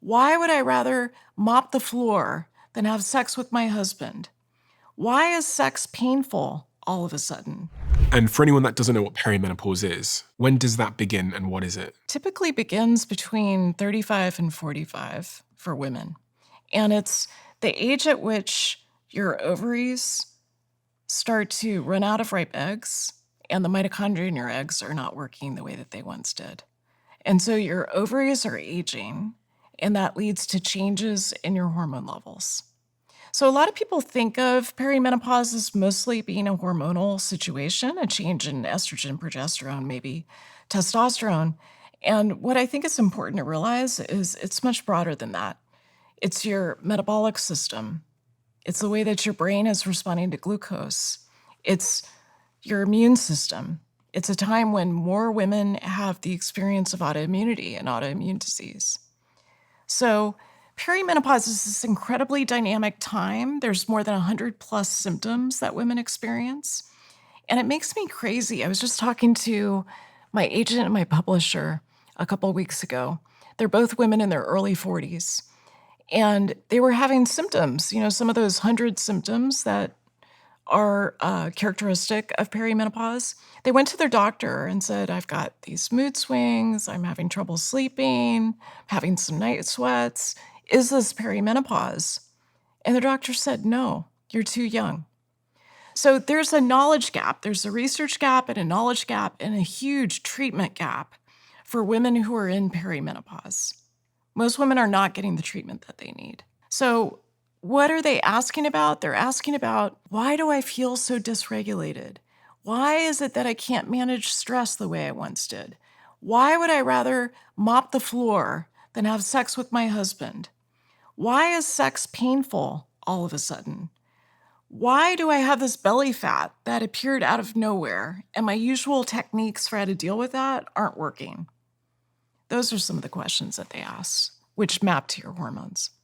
Why would I rather mop the floor than have sex with my husband? Why is sex painful all of a sudden? And for anyone that doesn't know what perimenopause is, when does that begin and what is it? Typically begins between 35 and 45 for women. And it's the age at which your ovaries start to run out of ripe eggs and the mitochondria in your eggs are not working the way that they once did. And so your ovaries are aging, and that leads to changes in your hormone levels. So a lot of people think of perimenopause as mostly being a hormonal situation, a change in estrogen, progesterone, maybe testosterone. And what I think is important to realize is it's much broader than that. It's your metabolic system. It's the way that your brain is responding to glucose. It's your immune system. It's a time when more women have the experience of autoimmunity and autoimmune disease. So perimenopause is this incredibly dynamic time. There's more than 100 plus symptoms that women experience. And it makes me crazy. I was just talking to my agent and my publisher a couple weeks ago. They're both women in their early 40s. And they were having symptoms, some of those 100 symptoms that are characteristic of perimenopause. They went to their doctor and said, I've got these mood swings, I'm having trouble sleeping, having some night sweats. Is this perimenopause? And the doctor said, no, you're too young. So there's a knowledge gap. There's a research gap and a knowledge gap and a huge treatment gap for women who are in perimenopause. Most women are not getting the treatment that they need. So what are they asking about? They're asking about, why do I feel so dysregulated? Why is it that I can't manage stress the way I once did? Why would I rather mop the floor than have sex with my husband? Why is sex painful all of a sudden? Why do I have this belly fat that appeared out of nowhere and my usual techniques for how to deal with that aren't working? Those are some of the questions that they ask, which map to your hormones.